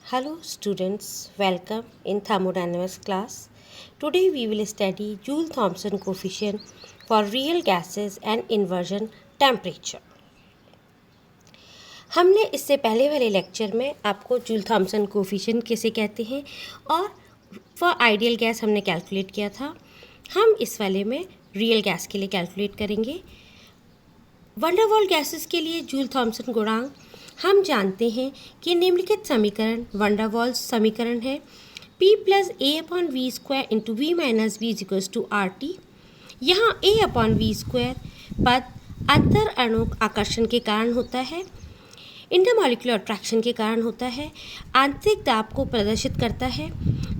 Hello students, welcome in thermodynamics class. Today we will study Joule-Thomson coefficient for real gases and inversion temperature. हमने इससे पहले वाले lecture में आपको joule-Thompson coefficient किसे कहते हैं और फॉर आइडियल गैस हमने कैलकुलेट किया था। हम इस वाले में रियल गैस के लिए कैलकुलेट करेंगे। वैन डर वाल्स गैसेस के लिए जूल-थॉम्सन गुणांक हम जानते हैं कि निम्नलिखित समीकरण वैन डर वाल्स समीकरण है P plus A upon we square into V minus V equals to R T. यहाँ ए अपॉन वी स्क्वायर पद अंतर अणुक आकर्षण के कारण होता है, इंटरमॉलिक्यूलर अट्रैक्शन के कारण होता है, आंतरिक दाब को प्रदर्शित करता है।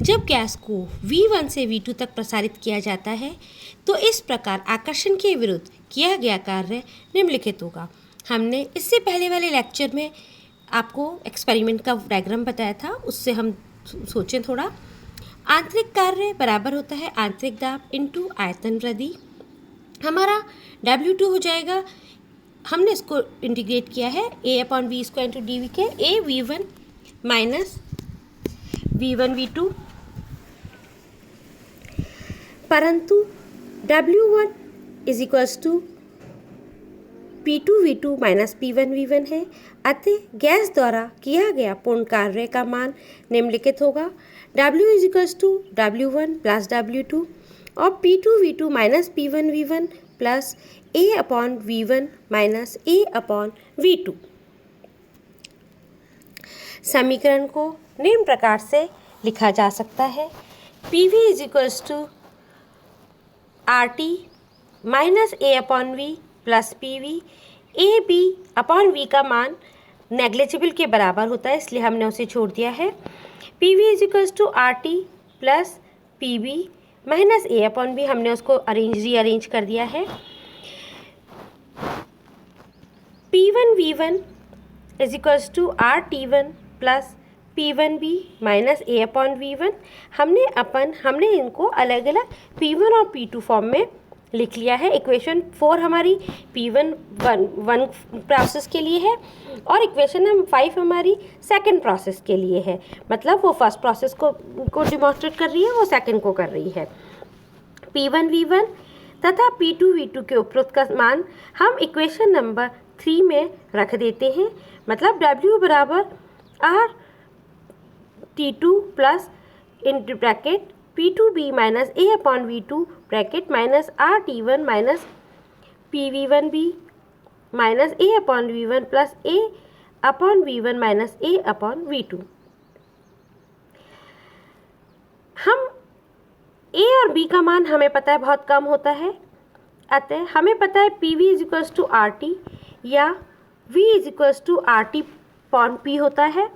जब गैस को V1 से V2 तक प्रसारित किया जाता है तो इस प्रकार आकर्षण के विरुद्ध किया गया कार्य निम्नलिखित होगा। हमने इससे पहले वाले लेक्चर में आपको एक्सपेरिमेंट का डायग्राम बताया था, उससे हम सोचें थोड़ा। आंतरिक कार्य बराबर होता है आंतरिक दाब इंटू आयतन वृद्धि। हमारा W2 हो जाएगा, हमने इसको इंटीग्रेट किया है a upon we square into d v के, a V1 minus V1 V2, परंतु W1 is equals to P2 V2 minus P1 V1 है। अतः गैस द्वारा किया गया पूर्ण कार्य का मान निम्नलिखित होगा W is equals to W1 plus W2 और P2 V2 minus P1 V1 plus A upon V1 minus A upon V2। समीकरण को निम्न प्रकार से लिखा जा सकता है PV is equals to RT minus A upon V plus PV। A B upon V का मान नेग्लिजिबल के बराबर होता है, इसलिए हमने उसे छोड़ दिया है। PV is equals to RT plus PB minus A upon B, हमने उसको रीअरेंज कर दिया है। P1 V1 is equals to RT1 plus P1B minus A upon V1। हमने इनको अलग अलग P1 और P2 फॉर्म में लिख लिया है। इक्वेशन 4 हमारी P1 वन प्रोसेस के लिए है और इक्वेशन 5 हमारी सेकंड प्रोसेस के लिए है। मतलब वो फर्स्ट प्रोसेस को डिमॉन्स्ट्रेट कर रही है, वो सेकंड को कर रही है। P1 V1 तथा P2 V2 के उपरोक्त का मान हम इक्वेशन नंबर 3 में रख देते हैं। मतलब W बराबर R T2 plus in bracket P2B minus A upon V2 bracket minus RT1 minus PV1B minus A upon V1 plus A upon V1 minus A upon V2। हम A और B का मान हमें पता है बहुत कम होता है, अतः हमें पता है PV is equals to RT या V is equals to RT upon P होता है।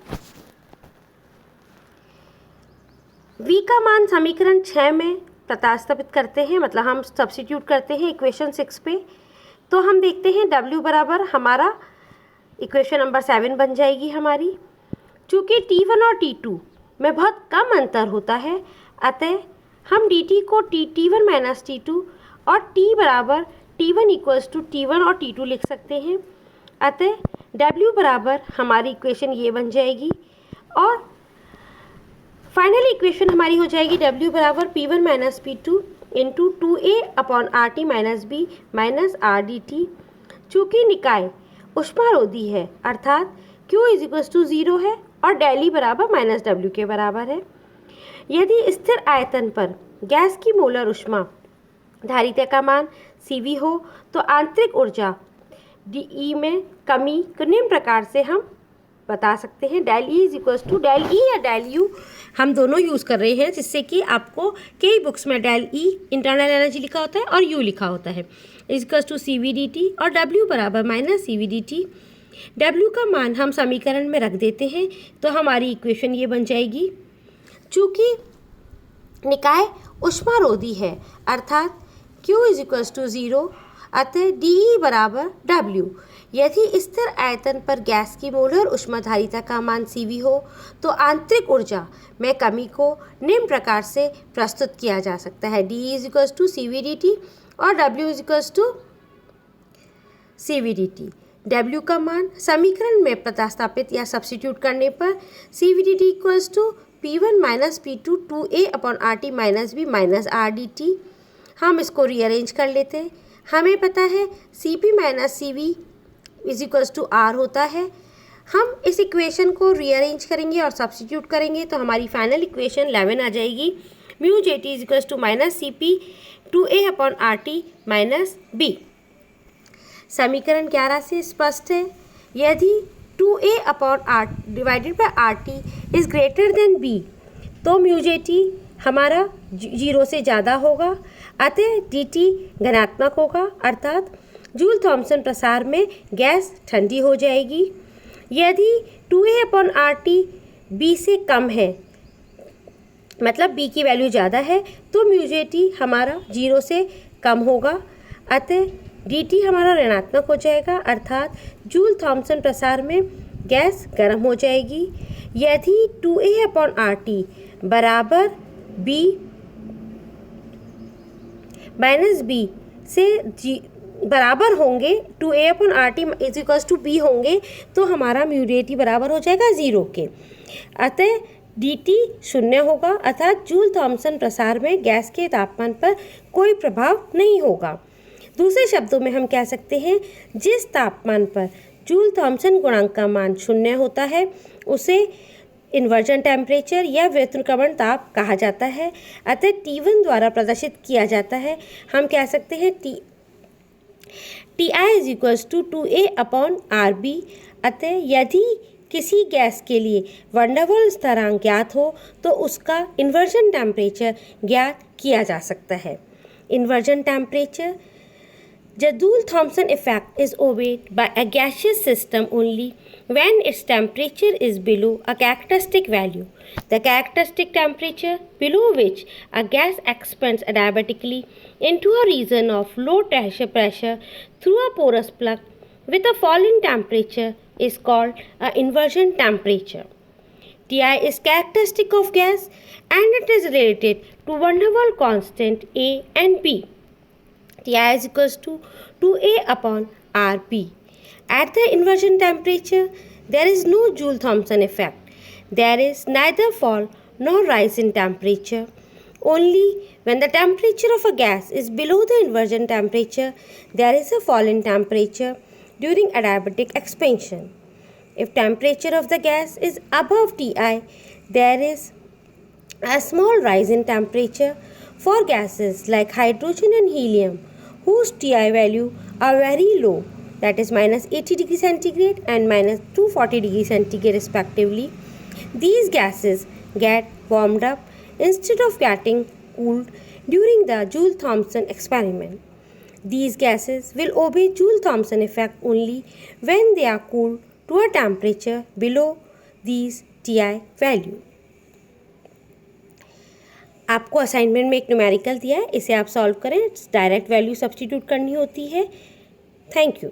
V का मान समीकरण 6 में प्रतिस्थापित करते हैं, मतलब हम सब्स्टिट्यूट करते हैं इक्वेशन 6 पे, तो हम देखते हैं W बराबर हमारा इक्वेशन नंबर 7 बन जाएगी हमारी। चूँकि T1 और T2 में बहुत कम अंतर होता है, अतः हम dt को T1 माइनस T2 और T बराबर T1 इक्वल्स टू T1 और T2 लिख सकते हैं। अतः W बराबर हमारी इक्वेशन ये बन जाएगी और फाइनल इक्वेशन हमारी हो जाएगी W बराबर P1 minus P2 into 2A upon RT minus B minus RDT। चूँकि निकाय ऊष्मारोधी है अर्थात Q इज इक्वल्स टू 0 है और डेल E बराबर माइनस W के बराबर है। यदि स्थिर आयतन पर गैस की मोलर ऊष्मा धारिता का मान CV हो तो आंतरिक ऊर्जा DE में कमी को निम्न प्रकार से हम बता सकते हैं। Del E is equals to del E या डेल U हम दोनों यूज़ कर रहे हैं, जिससे कि आपको कई बुक्स में डेल E इंटरनल एनर्जी लिखा होता है और U लिखा होता है इज इक्वल्स टू CVDT और W बराबर माइनस CVDT। W का मान हम समीकरण में रख देते हैं तो हमारी इक्वेशन ये बन जाएगी। चूँकि निकाय ऊष्मारोधी है अर्थात Q इज इक्वल्स टू 0, अतः DE बराबर W। यदि स्थिर आयतन पर गैस की मोलर ऊष्माधारिता का मान CV हो तो आंतरिक ऊर्जा में कमी को निम्न प्रकार से प्रस्तुत किया जा सकता है DE is equals to CVDT और W is equals to CVDT। W का मान समीकरण में प्रतिस्थापित या सब्स्टिट्यूट करने पर CVDT equals to P1 minus P2 2A upon RT minus B minus RDT। हम इसको रीअरेंज कर लेते हैं। हमें पता है CP minus CV is equals to R होता है। हम इस इक्वेशन को रीअरेंज करेंगे और सब्स्टिट्यूट करेंगे तो हमारी फाइनल इक्वेशन 11 आ जाएगी। Mu JT is equals to minus CP 2A upon RT minus B। समीकरण 11 से स्पष्ट है, यदि 2A upon R divided by RT is greater than B तो म्यू JT हमारा 0 से ज़्यादा होगा, अतः DT धनात्मक होगा, अर्थात जूल थॉम्सन प्रसार में गैस ठंडी हो जाएगी। यदि 2A अपॉन RT B से कम है, मतलब B की वैल्यू ज़्यादा है, तो म्यू JT हमारा 0 से कम होगा, अतः DT हमारा ऋणात्मक हो जाएगा, अर्थात जूल थॉम्सन प्रसार में गैस गर्म हो जाएगी। यदि 2A अपॉन RT बराबर B माइनस B से बराबर होंगे, 2A upon RT is equals to B होंगे, तो हमारा म्यू JT बराबर हो जाएगा 0 के, अतः DT 0 होगा, अर्थात जूल थॉम्सन प्रसार में गैस के तापमान पर कोई प्रभाव नहीं होगा। दूसरे शब्दों में हम कह सकते हैं, जिस तापमान पर जूल थॉम्सन गुणांक का मान 0 होता है उसे इन्वर्जन टेम्परेचर या व्युत्क्रमण ताप कहा जाता है, अतः T1 द्वारा प्रदर्शित किया जाता है। हम कह सकते हैं TI is equals to 2A upon RB। अतः यदि किसी गैस के लिए वंडरवॉल स्थिरांक ज्ञात हो तो उसका इन्वर्जन टेम्परेचर ज्ञात किया जा सकता है। Inversion temperature The Joule-Thomson effect is obeyed by a gaseous system only when its temperature is below a characteristic value. The characteristic temperature below which a gas expands adiabatically into a region of low pressure through a porous plug with a fall in temperature is called a inversion temperature. Ti is characteristic of gas and it is related to van der Waals constant A and B. Ti is equals to 2A upon RB. At the inversion temperature, there is no Joule-Thomson effect. There is neither fall nor rise in temperature. Only when the temperature of a gas is below the inversion temperature, there is a fall in temperature during adiabatic expansion. If temperature of the gas is above Ti, there is a small rise in temperature for gases like hydrogen and helium, whose Ti value are very low, that is minus 80 degree centigrade and minus 240 degree centigrade respectively. These gases get warmed up instead of getting cooled during the Joule-Thomson experiment. These gases will obey Joule-Thomson effect only when they are cooled to a temperature below these Ti value. आपको assignment में एक numerical दिया है, इसे आप solve करें, direct value substitute करनी होती है। Thank you.